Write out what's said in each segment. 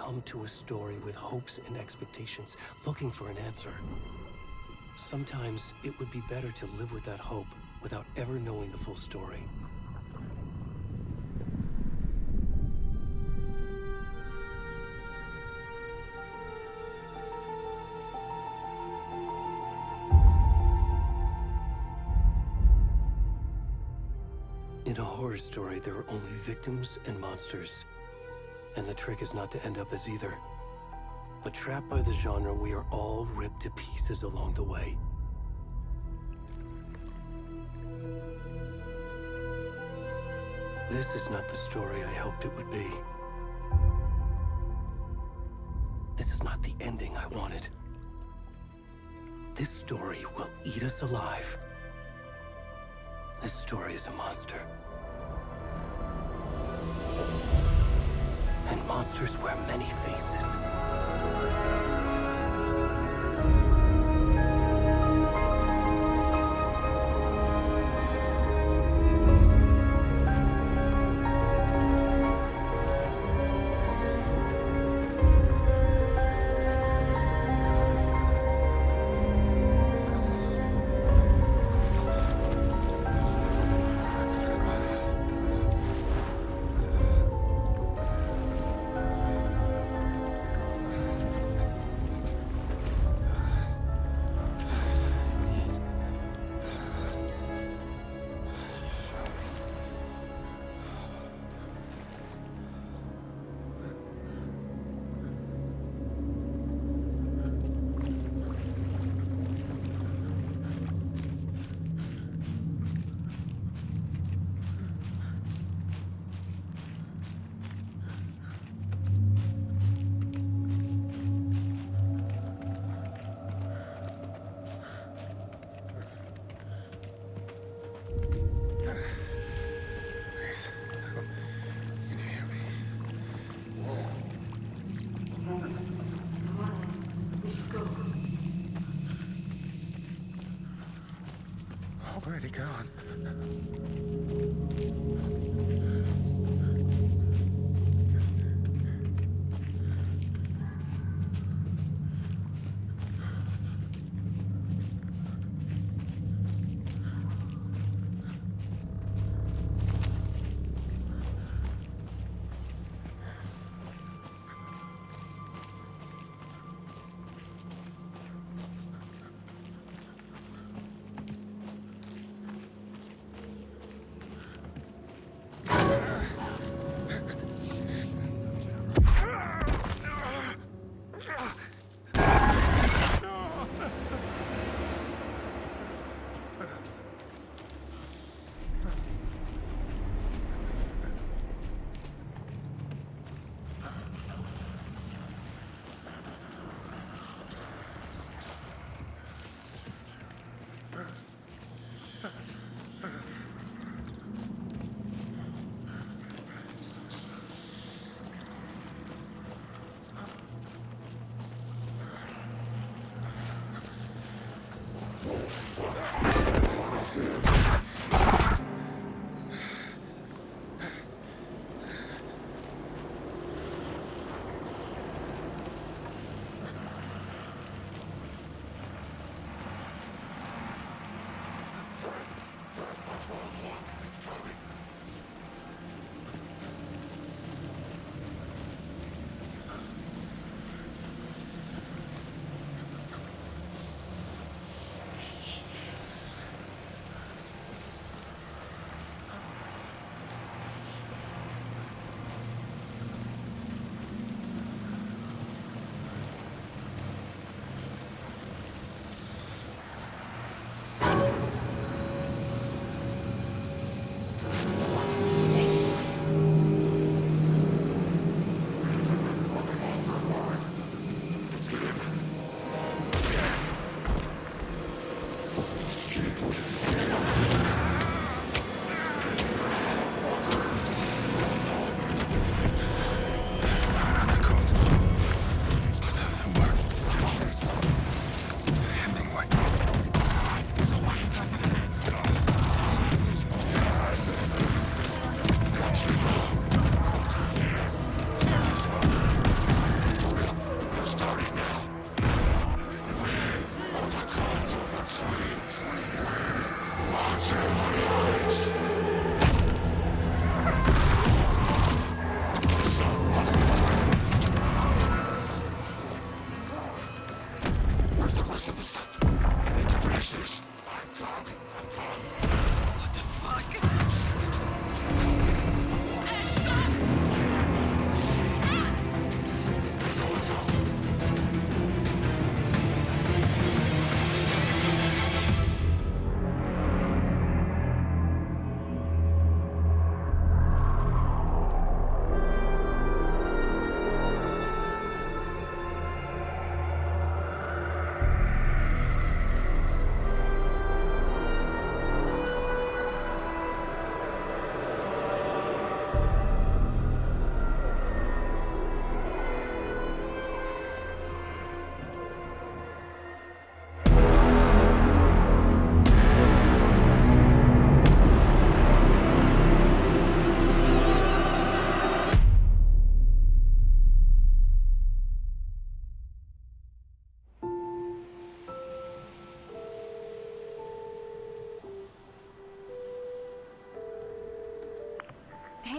come to a story with hopes and expectations, looking for an answer. Sometimes it would be better to live with that hope without ever knowing the full story. In a horror story, there are only victims and monsters. And the trick is not to end up as either. But trapped by the genre, we are all ripped to pieces along the way. This is not the story I hoped it would be. This is not the ending I wanted. This story will eat us alive. This story is a monster. And monsters wear many faces. Already gone.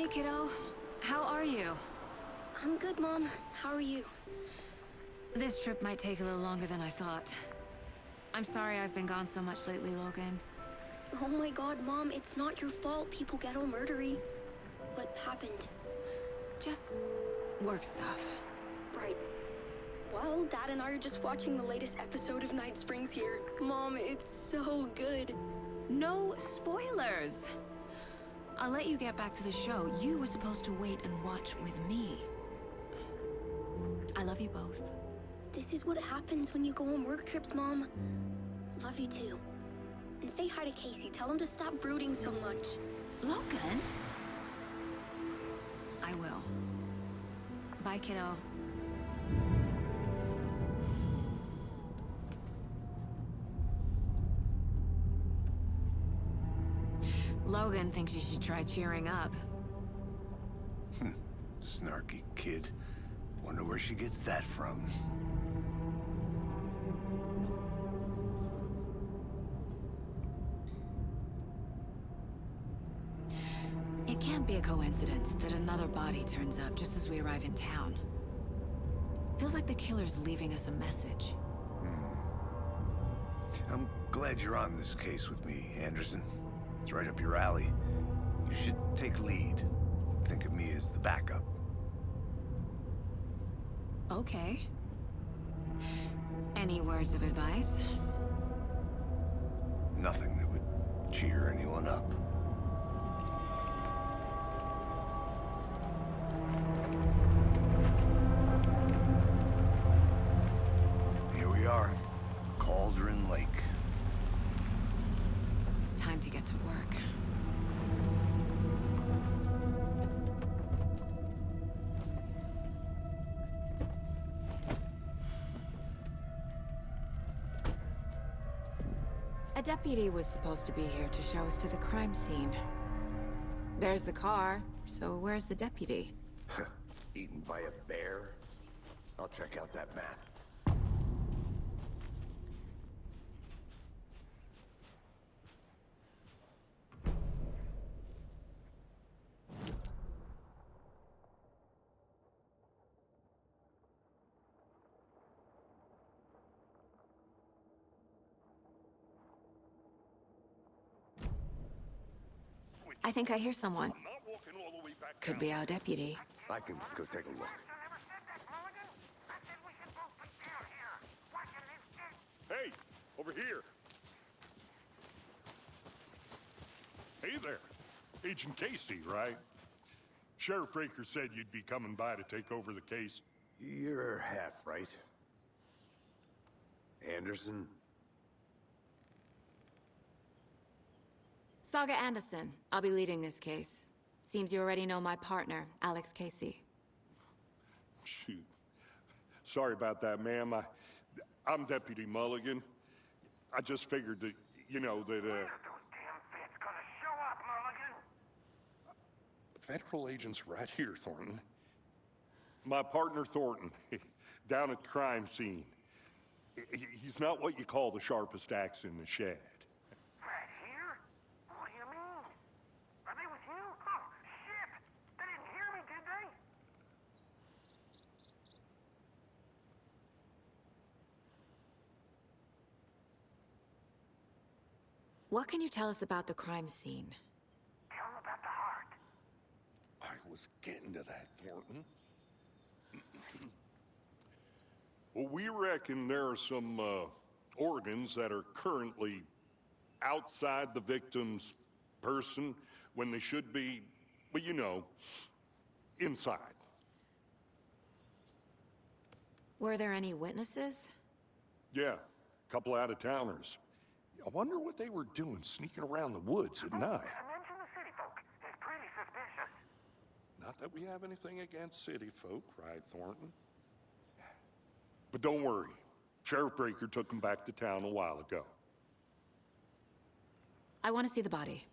Hey, kiddo. How are you? I'm good, Mom. How are you? This trip might take a little longer than I thought. I'm sorry I've been gone so much lately, Logan. Oh my god, Mom, it's not your fault people get all murdery. What happened? Just work stuff. Right. Well, Dad and I are just watching the latest episode of Night Springs here. Mom, it's so good. No spoilers! I'll let you get back to the show. You were supposed to wait and watch with me. I love you both. This is what happens when you go on work trips, Mom. Love you too. And say hi to Casey. Tell him to stop brooding so much. Logan? I will. Bye, kiddo. Logan thinks you should try cheering up. Snarky kid. Wonder where she gets that from. It can't be a coincidence that another body turns up just as we arrive in town. Feels like the killer's leaving us a message. I'm glad you're on this case with me, Anderson. It's right up your alley. You should take lead. Think of me as the backup. Okay. Any words of advice? Nothing that would cheer anyone up. Here we are. Cauldron Lake. Time to get to work. A deputy was supposed to be here to show us to the crime scene. There's the car, so where's the deputy? Eaten by a bear? I'll check out that map. I think I hear someone. Could be our deputy. I can go take a look. Hey, over here. Hey there. Agent Casey, right? Sheriff Breaker said you'd be coming by to take over the case. You're half right. Anderson? Saga Anderson. I'll be leading this case. Seems you already know my partner, Alex Casey. Shoot. Sorry about that, ma'am. I'm Deputy Mulligan. I just figured that, you know, that, Federal agents right here, Thornton. My partner, Thornton, down at the crime scene. He's not what you call the sharpest axe in the shed. Right here? What do you mean? Are they with you? Oh, shit! They didn't hear me, did they? What can you tell us about the crime scene? Tell them about the heart. I was getting to that, Thornton. Well, we reckon there are some organs that are currently outside the victim's person when they should be, well, you know, inside. Were there any witnesses? Yeah, a couple out-of-towners. I wonder what they were doing sneaking around the woods at night. Mention the city folk. It's pretty suspicious. Not that we have anything against city folk, right, Thornton? But don't worry. Sheriff Breaker took them back to town a while ago. I want to see the body.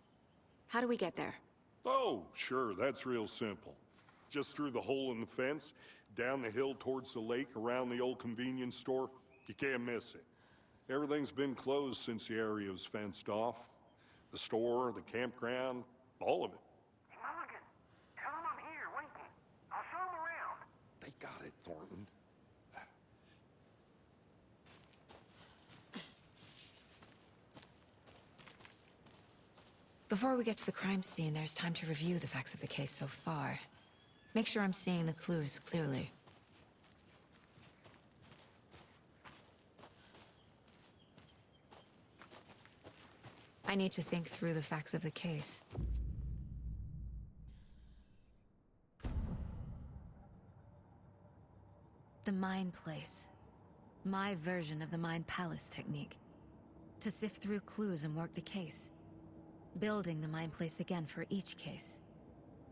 How do we get there? Oh, sure, that's real simple. Just through the hole in the fence, down the hill towards the lake, around the old convenience store. You can't miss it. Everything's been closed since the area was fenced off. The store, the campground, all of it. Hey, Mulligan, tell Before we get to the crime scene, there's time to review the facts of the case so far. Make sure I'm seeing the clues clearly. I need to think through the facts of the case. The Mind Place. My version of the Mind Palace technique. To sift through clues and work the case. Building the Mind Place again for each case.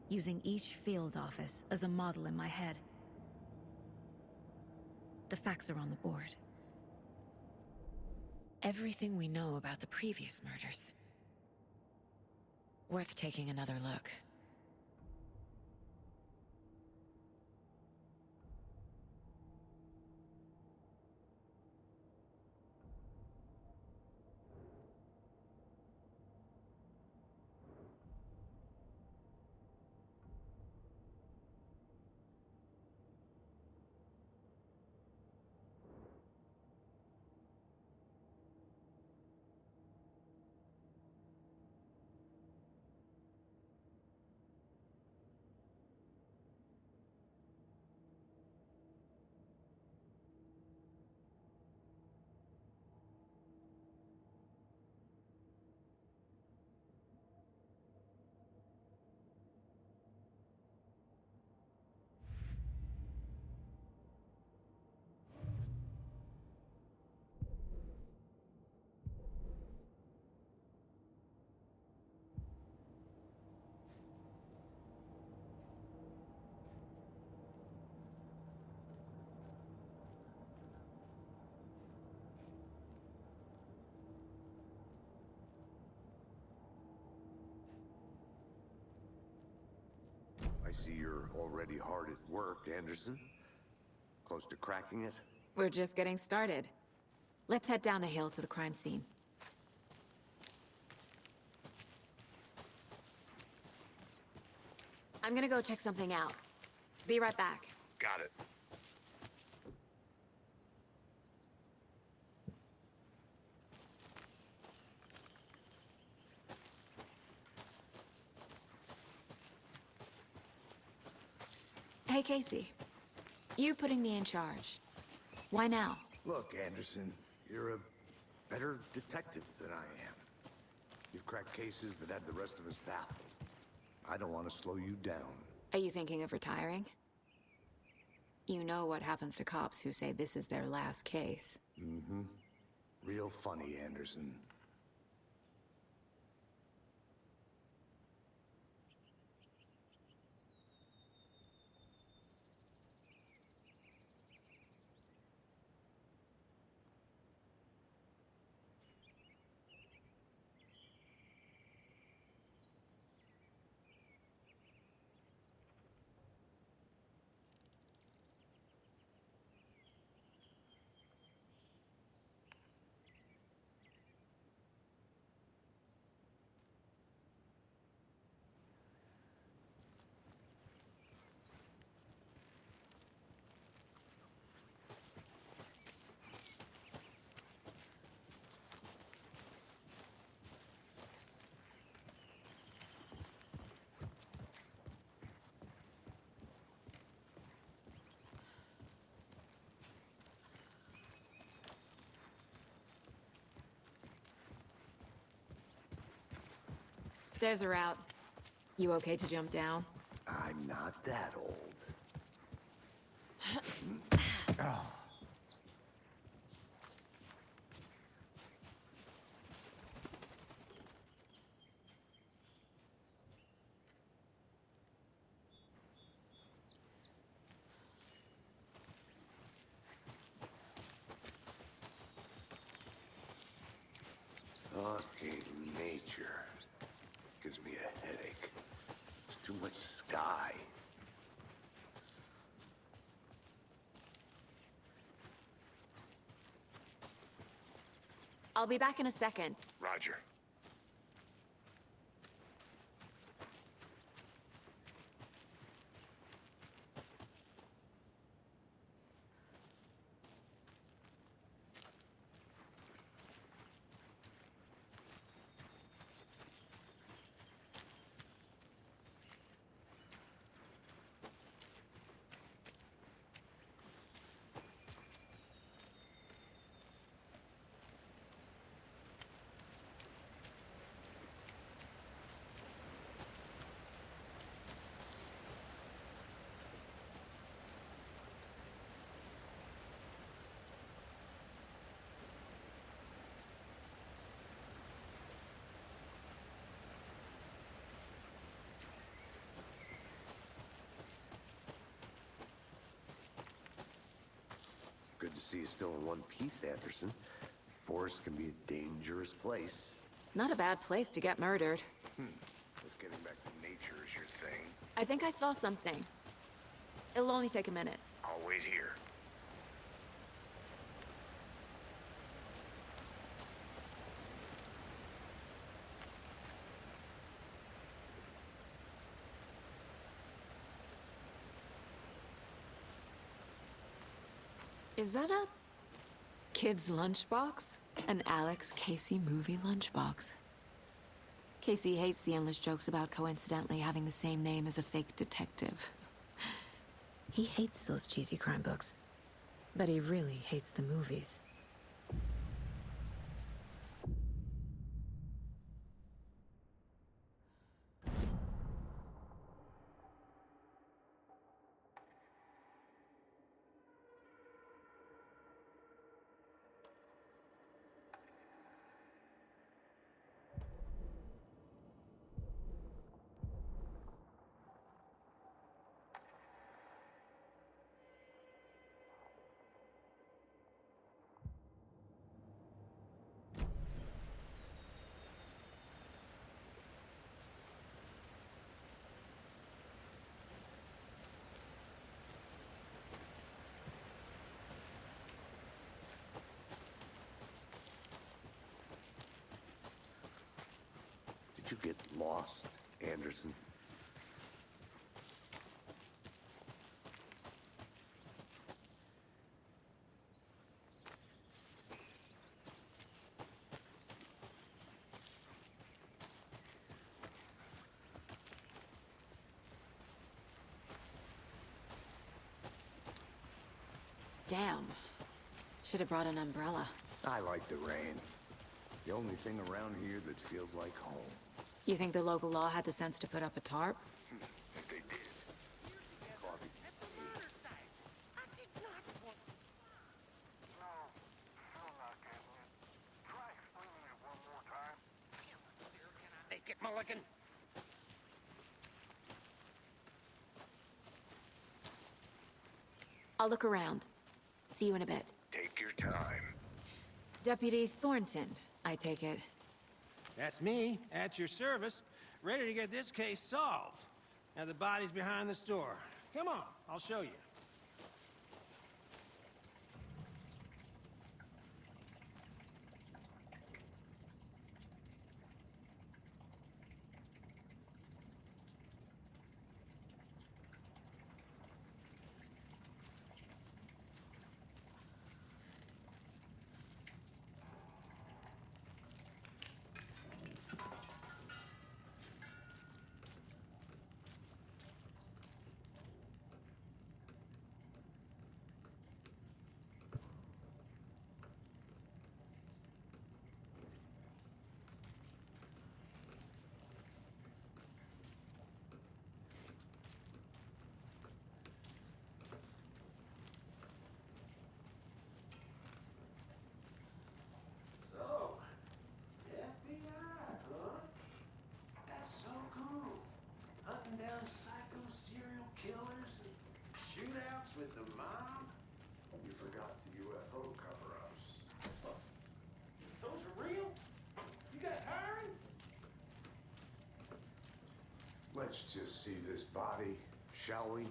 Using each field office as a model in my head. The facts are on the board. Everything we know about the previous murders. Worth taking another look. I see you're already hard at work, Anderson. Close to cracking it? We're just getting started. Let's head down the hill to the crime scene. I'm gonna go check something out. Be right back. Got it. Hey, Casey. You putting me in charge. Why now? Look, Anderson, you're a better detective than I am. You've cracked cases that had the rest of us baffled. I don't want to slow you down. Are you thinking of retiring? You know what happens to cops who say this is their last case. Mm-hmm. Real funny, Anderson. Stairs are out. You okay to jump down? I'm not that old. Fucking nature. Gives me a headache. There's too much sky. I'll be back in a second. Roger. see you still in one piece, Anderson. Forest can be a dangerous place. Not a bad place to get murdered. If getting back to nature is your thing, I think I saw something. It'll only take a minute. always here. Is that a kid's lunchbox? An Alex Casey movie lunchbox. Casey hates the endless jokes about coincidentally having the same name as a fake detective. He hates those cheesy crime books, but he really hates the movies. Did you get lost, Anderson? Damn. Should have brought an umbrella. I like the rain. The only thing around here that feels like home. You think the local law had the sense to put up a tarp? If they did. Coffee. At the murder site. I did not want... No, still not getting it. Try explaining it one more time. Where can I make it, Mulligan? I'll look around. See you in a bit. Take your time. Deputy Thornton, I take it. That's me, at your service, ready to get this case solved. Now the body's behind the store. Come on, I'll show you. So, FBI, huh? That's so cool. Hunting down psycho serial killers and shootouts with the mob. You forgot the UFO cover-ups. Those are real? You guys hiring? Let's just see this body, shall we?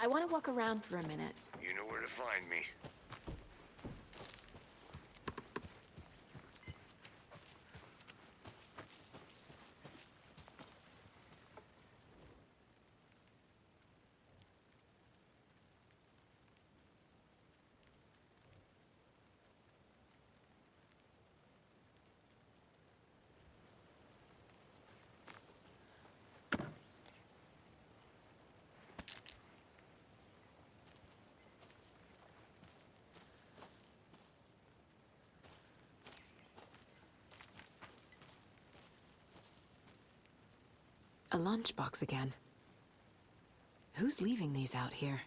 I want to walk around for a minute. You know where to find me. A lunchbox again. Who's leaving these out here?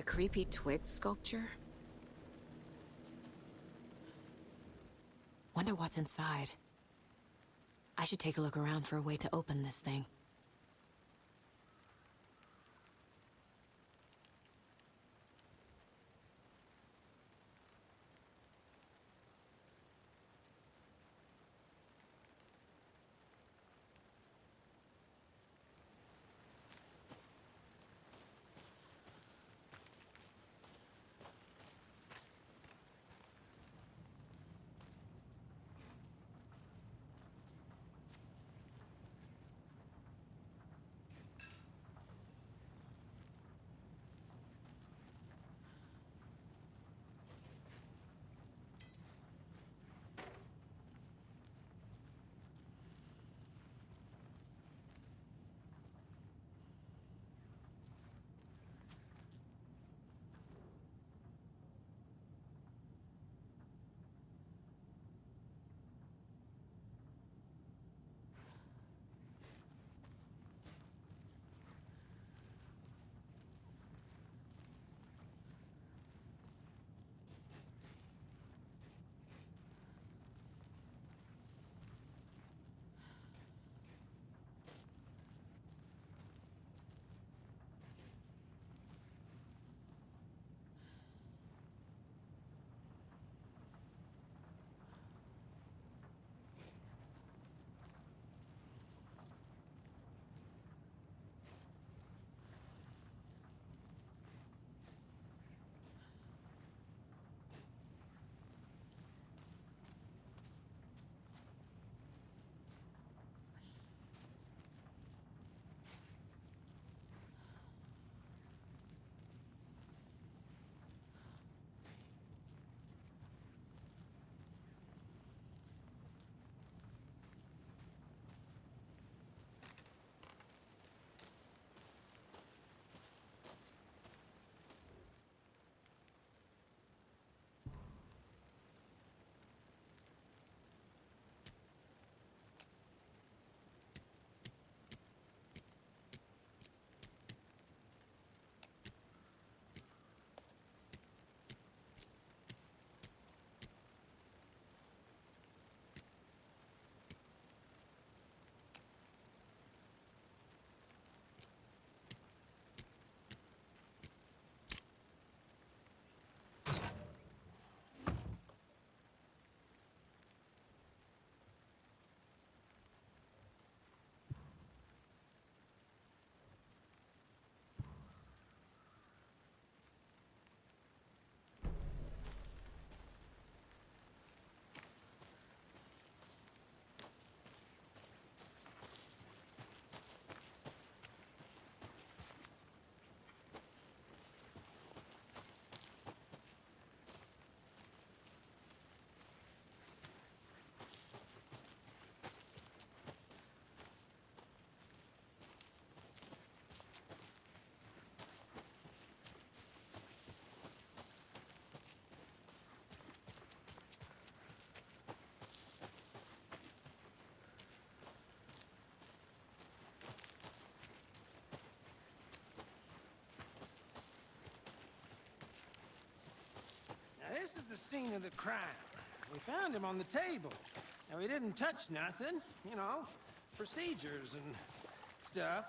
A creepy twig sculpture? Wonder what's inside. I should take a look around for a way to open this thing. Now, this is the scene of the crime. We found him on the table. Now, we didn't touch nothing, you know, procedures and stuff.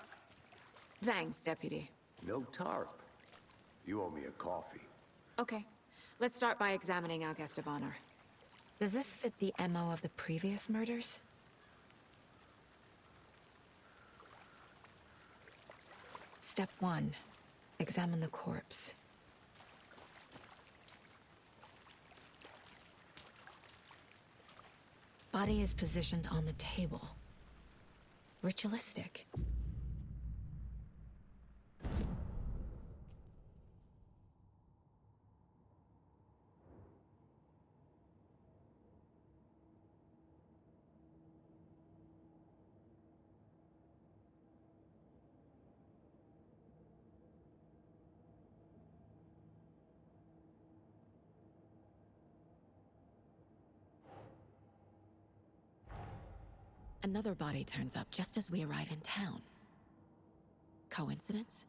Thanks, Deputy. No tarp. You owe me a coffee. Okay. Let's start by examining our guest of honor. Does this fit the MO of the previous murders? Step 1. Examine the corpse. Body is positioned on the table. Ritualistic. Another body turns up just as we arrive in town. Coincidence?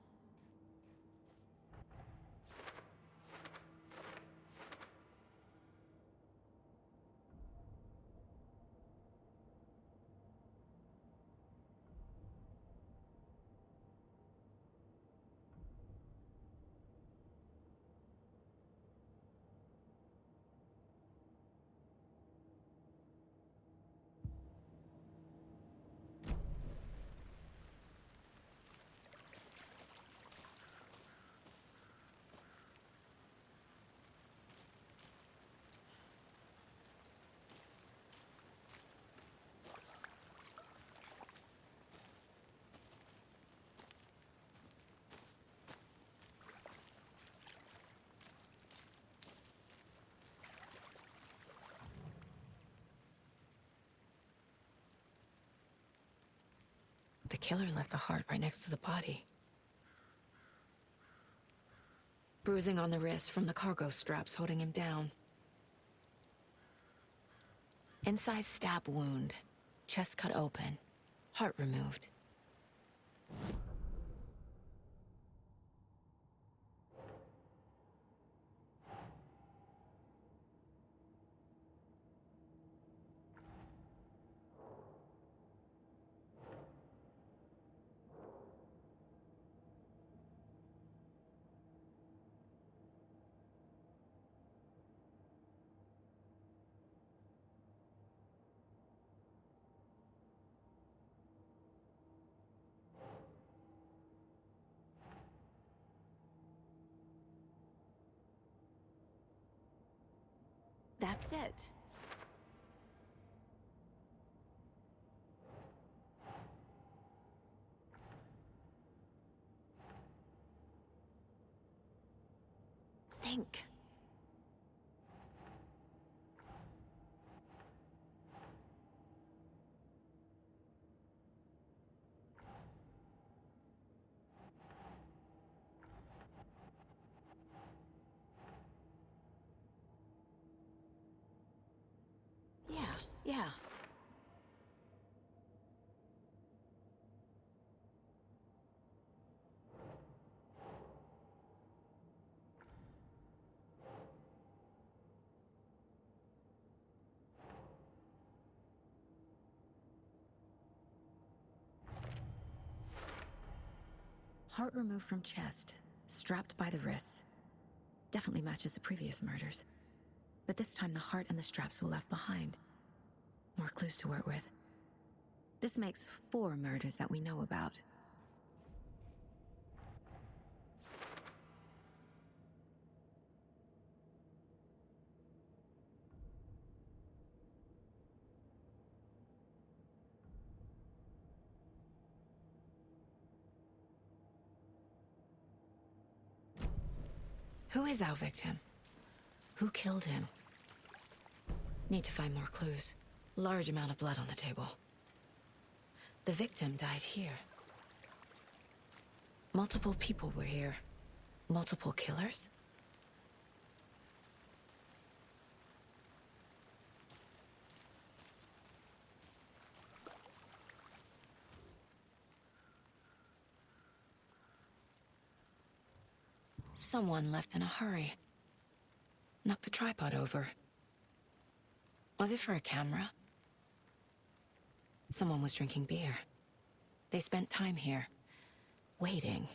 killer left the heart right next to the body. Bruising on the wrist from the cargo straps holding him down. Incised stab wound. Chest cut open. Heart removed. That's it. Think. Yeah. Heart removed from chest, strapped by the wrists. Definitely matches the previous murders. But this time the heart and the straps were left behind. More clues to work with. This makes 4 murders that we know about. Who is our victim? Who killed him? Need to find more clues. Large amount of blood on the table. The victim died here. Multiple people were here. Multiple killers? Someone left in a hurry. Knocked the tripod over. Was it for a camera? Someone was drinking beer. They spent time here, waiting.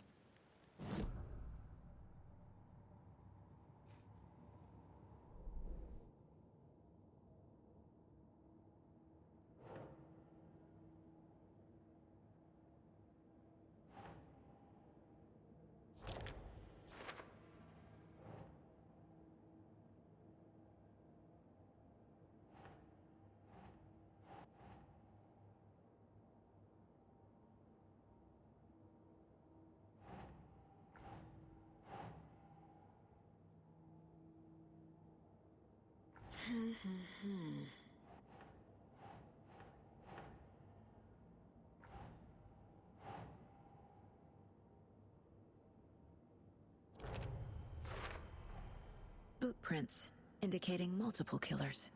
Boot prints, indicating multiple killers.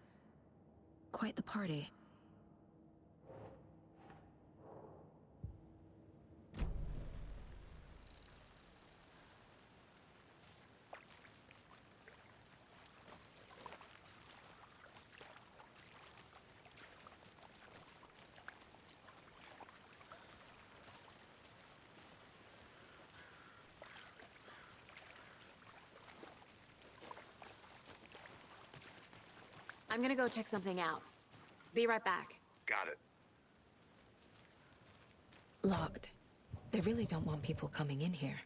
Quite the party. I'm gonna go check something out. Be right back. Got it. Locked. They really don't want people coming in here.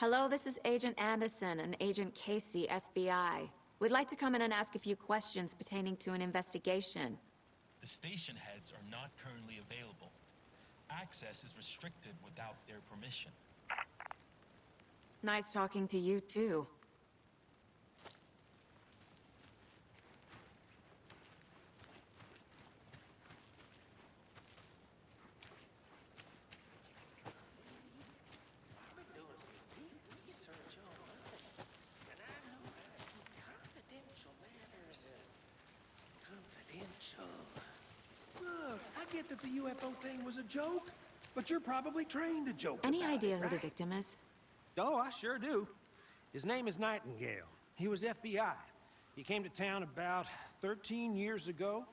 Hello, this is Agent Anderson and Agent Casey, FBI. We'd like to come in and ask a few questions pertaining to an investigation. The station heads are not currently available. Access is restricted without their permission. Nice talking to you, too. Research on Earth, and I know how to keep confidential matters confidential. Look, I get that the UFO thing was a joke, but you're probably trained to joke Any about idea it, who the right? victim is? Oh, I sure do. His name is Nightingale. He was FBI. He came to town about 13 years ago.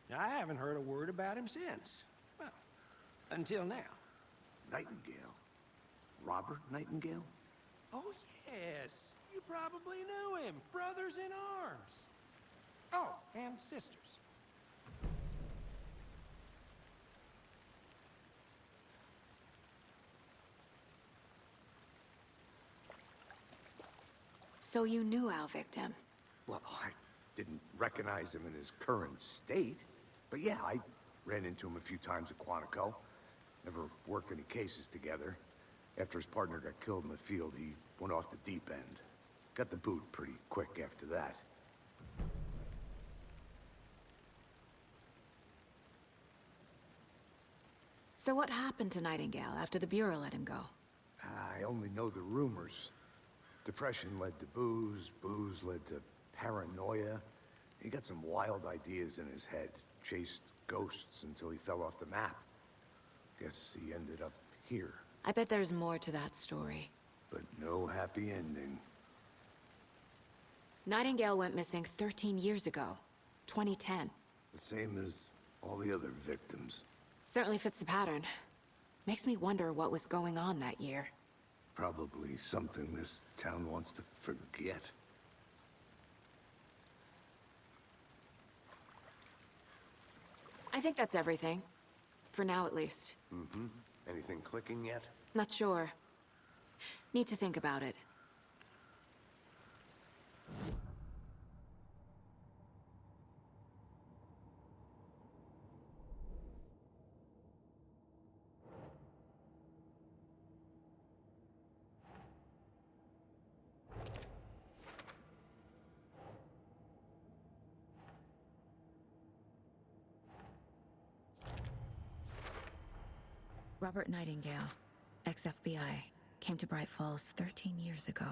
Now, I haven't heard a word about him since. Well, until now. Nightingale? Robert Nightingale? Oh, yes. You probably knew him. Brothers in arms. Oh, and sisters. So you knew our victim. Well, I didn't recognize him in his current state. But yeah, I ran into him a few times at Quantico. Never worked any cases together. After his partner got killed in the field, he went off the deep end. Got the boot pretty quick after that. So what happened to Nightingale after the Bureau let him go? I only know the rumors. Depression led to booze, booze led to paranoia. He got some wild ideas in his head, chased ghosts until he fell off the map. Guess he ended up here, I bet there's more to that story. but no happy ending. Nightingale went missing 13 years ago, 2010. The same as all the other victims. Certainly fits the pattern. Makes me wonder what was going on that year. Probably something this town wants to forget. I think that's everything. For now, at least. Mm-hmm. Anything clicking yet? Not sure. Need to think about it. Robert Nightingale, ex-FBI, came to Bright Falls 13 years ago.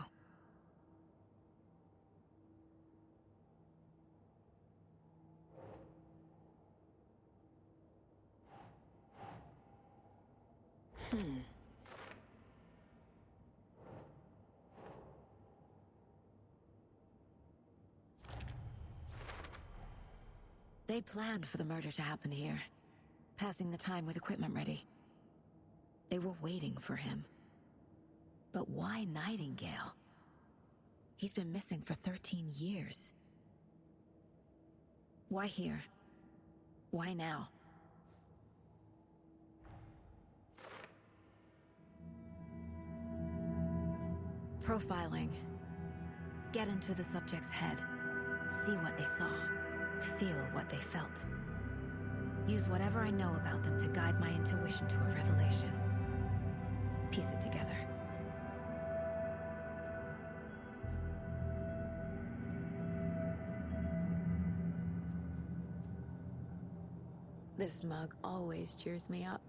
They planned for the murder to happen here, passing the time with equipment ready. They were waiting for him. But why Nightingale? He's been missing for 13 years. Why here? Why now? Profiling. Get into the subject's head. See what they saw. Feel what they felt. Use whatever I know about them to guide my intuition to a revelation. Piece it together. This mug always cheers me up.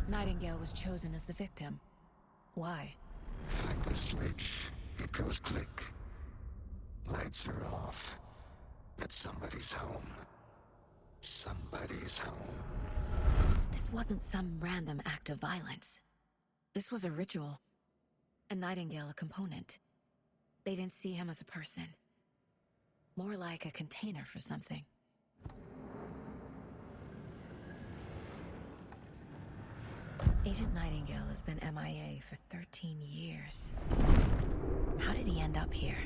Nightingale was chosen as the victim. Why? Find the switch. It goes click. Lights are off. But somebody's home. Somebody's home. This wasn't some random act of violence. This was a ritual. And Nightingale a component. They didn't see him as a person. More like a container for something. Agent Nightingale has been MIA for 13 years. How did he end up here?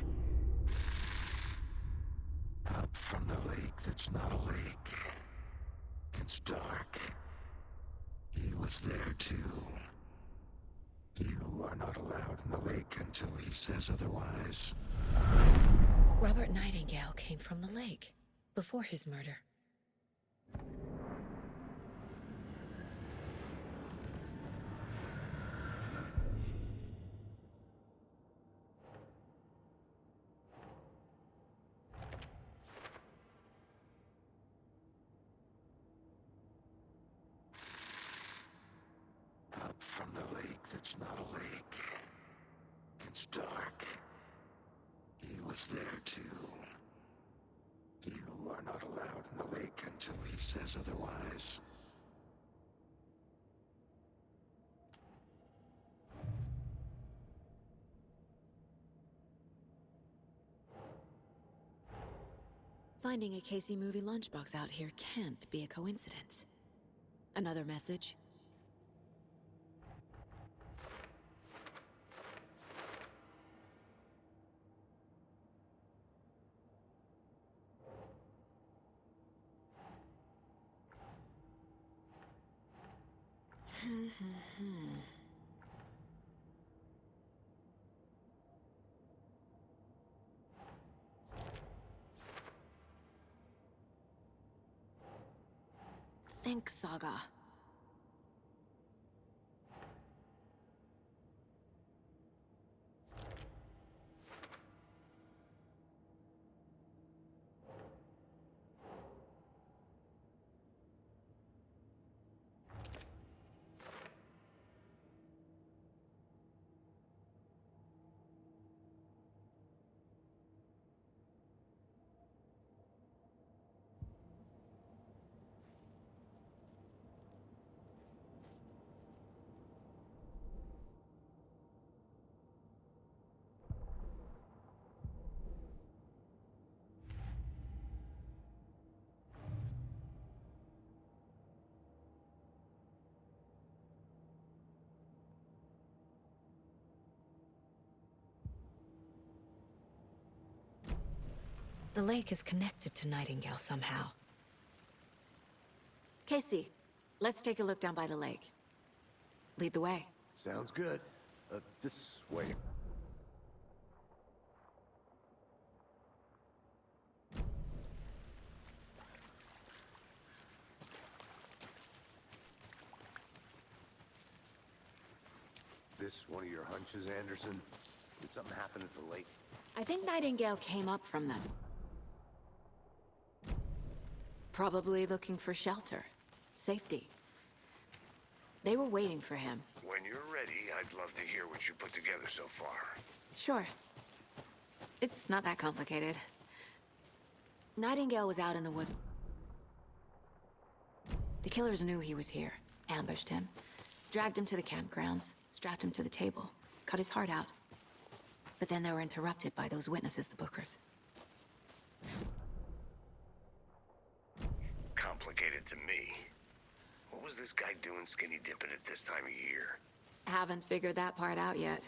Up from the lake that's not a lake. It's dark. He was there too. You are not allowed in the lake until he says otherwise. Robert Nightingale came from the lake, before his murder. Up from the lake that's not a lake. It's dark. He was there too. You are not allowed in the lake until he says otherwise. Finding a Casey movie lunchbox out here can't be a coincidence. Another message? Think Saga. The lake is connected to Nightingale somehow. Casey, let's take a look down by the lake. Lead the way. Sounds good. This way. This one of your hunches, Anderson? Did something happen at the lake? I think Nightingale came up from that. Probably looking for shelter. Safety. They were waiting for him. When you're ready, I'd love to hear what you put together so far. Sure. It's not that complicated. Nightingale was out in the wood. The killers knew he was here, ambushed him, dragged him to the campgrounds, strapped him to the table, cut his heart out. But then they were interrupted by those witnesses, the Bookers. Complicated to me. What was this guy doing skinny dipping at this time of year? Haven't figured that part out yet.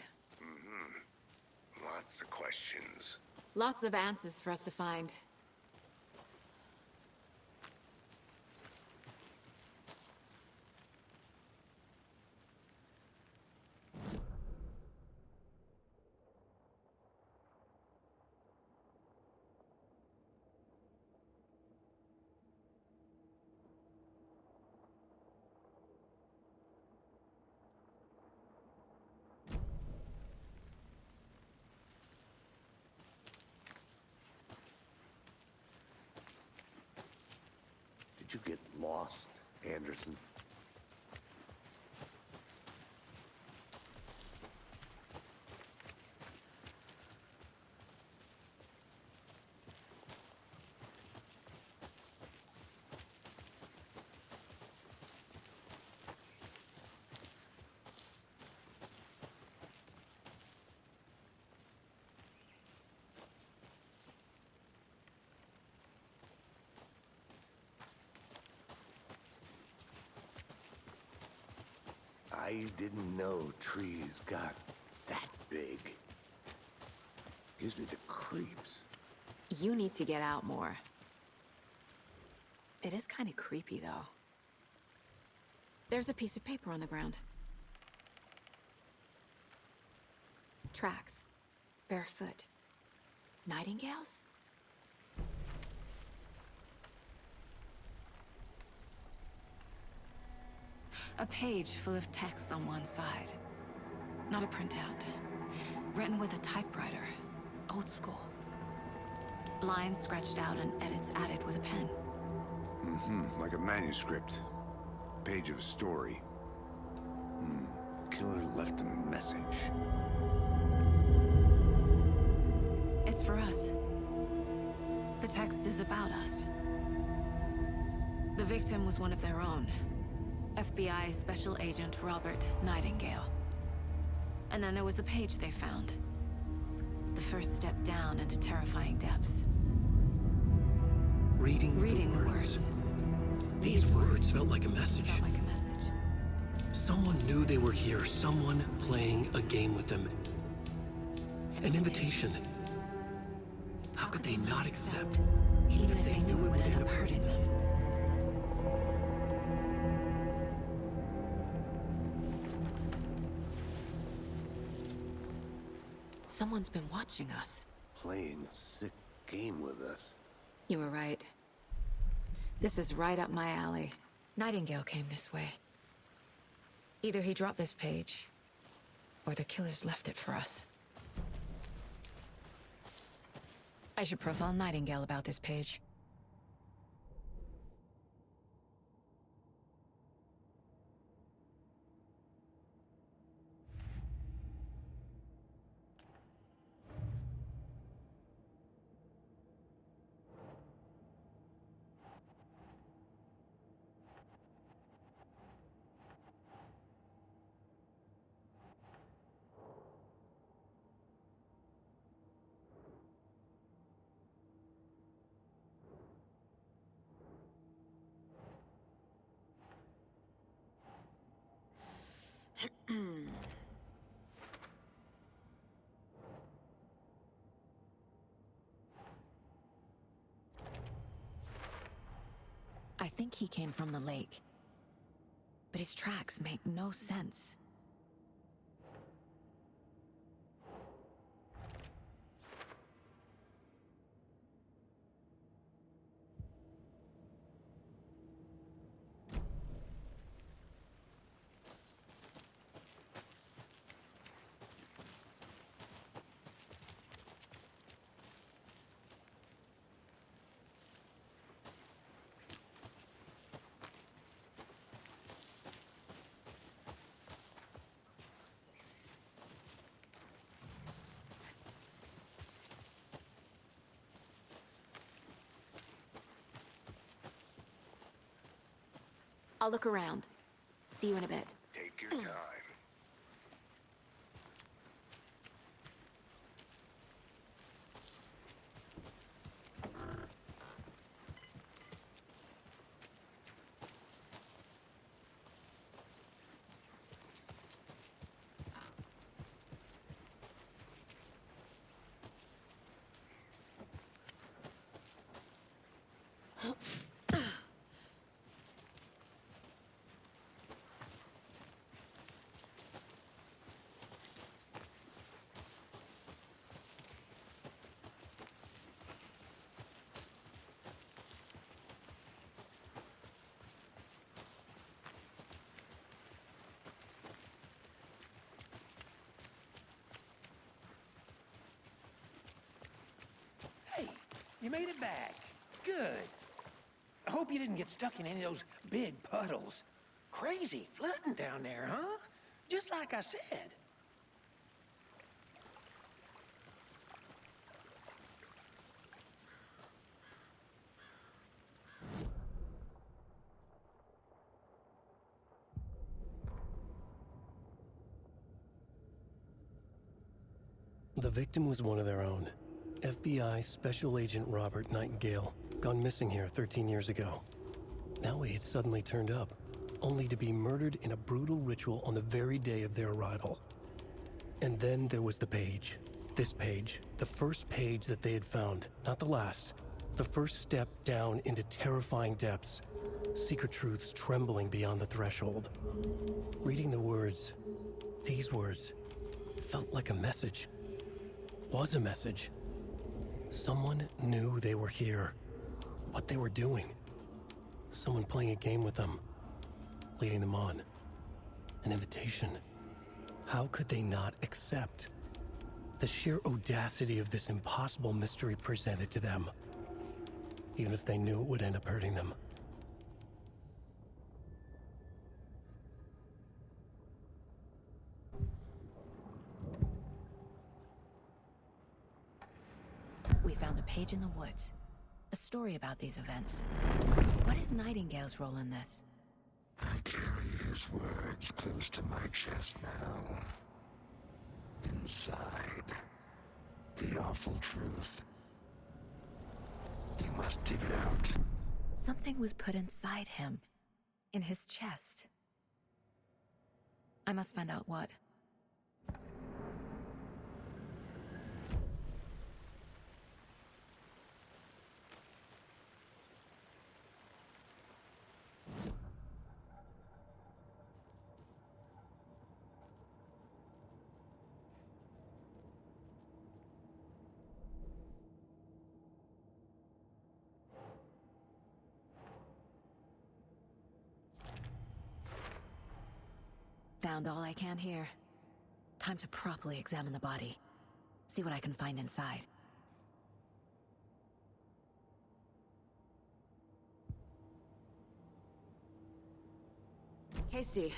Lots of questions. Lots of answers for us to find. Did you get lost, Anderson? I didn't know trees got that big. Gives me the creeps. You need to get out more. It is kind of creepy, though. There's a piece of paper on the ground. Tracks. Barefoot. Nightingales? A page full of text on one side. Not a printout. Written with a typewriter. Old school. Lines scratched out and edits added with a pen. Like a manuscript. Page of a story. Killer left a message. It's for us. The text is about us. The victim was one of their own. FBI Special Agent Robert Nightingale. And then there was the page they found. The first step down into terrifying depths. Reading the words. These words felt like a message. Felt like a message. Someone knew they were here. Someone playing a game with them. An invitation. How could they not accept, even if they knew it would end up hurting them? Someone's been watching us. Playing a sick game with us. You were right. This is right up my alley. Nightingale came this way. Either he dropped this page, or the killers left it for us. I should profile Nightingale about this page. I think he came from the lake. But his tracks make no sense. I'll look around. See you in a bit. Take your time. Hey, you made it back. Good. I hope you didn't get stuck in any of those big puddles. Crazy flooding down there, huh? Just like I said. The victim was one of their own. FBI Special Agent Robert Nightingale, gone missing here 13 years ago. Now he had suddenly turned up. only to be murdered in a brutal ritual on the very day of their arrival. And then there was the page. This page, the first page that they had found, not the last. The first step down into terrifying depths, secret truths trembling beyond the threshold. Reading the words, these words, felt like a message. Was a message. Someone knew they were here, what they were doing. Someone playing a game with them, leading them on. An invitation. How could they not accept? The sheer audacity of this impossible mystery presented to them, even if they knew it would end up hurting them. We found a page in the woods. A story about these events. What is Nightingale's role in this? I carry his words close to my chest now. Inside, the awful truth. You must dig it out. Something was put inside him. In his chest. I must find out what. Found all I can here. Time to properly examine the body. See what I can find inside. Casey,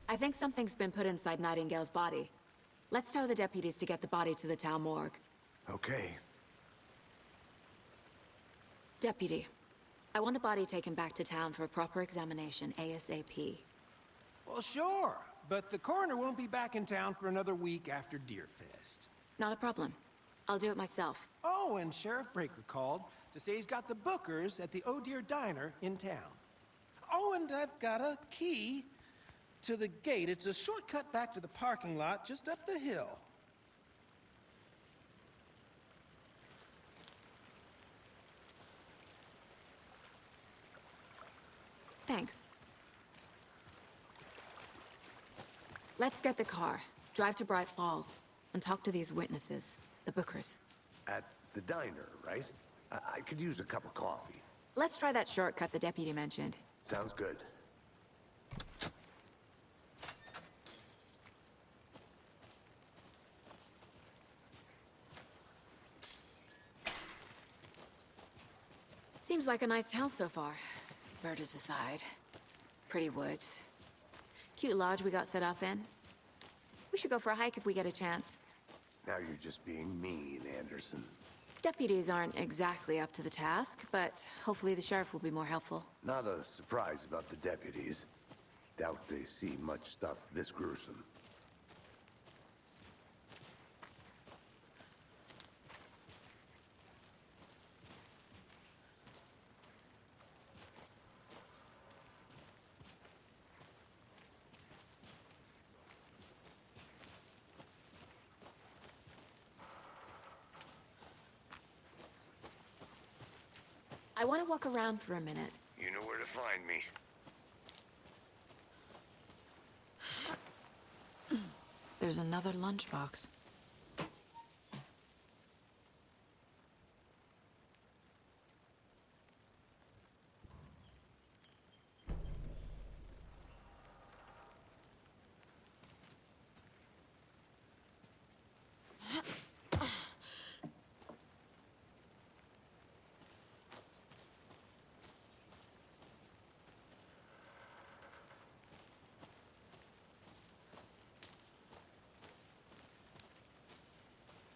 I think something's been put inside Nightingale's body. Let's tell the deputies to get the body to the town morgue. Okay. Deputy, I want the body taken back to town for a proper examination ASAP. Well, sure, but the coroner won't be back in town for another week after Deerfest. Not a problem. I'll do it myself. Oh, and Sheriff Breaker called to say he's got the Bookers at the Oh Dear Diner in town. Oh, and I've got a key to the gate. It's a shortcut back to the parking lot just up the hill. Thanks. Let's get the car, drive to Bright Falls, and talk to these witnesses, the Bookers. At the diner, right? I could use a cup of coffee. Let's try that shortcut the deputy mentioned. Sounds good. Seems like a nice town so far. Murders aside. Pretty woods. Cute lodge we got set up in. We should go for a hike if we get a chance. Now you're just being mean, Anderson. Deputies aren't exactly up to the task, but hopefully the sheriff will be more helpful. Not a surprise about the deputies. Doubt they see much stuff this gruesome. I want to walk around for a minute. You know where to find me. There's another lunchbox.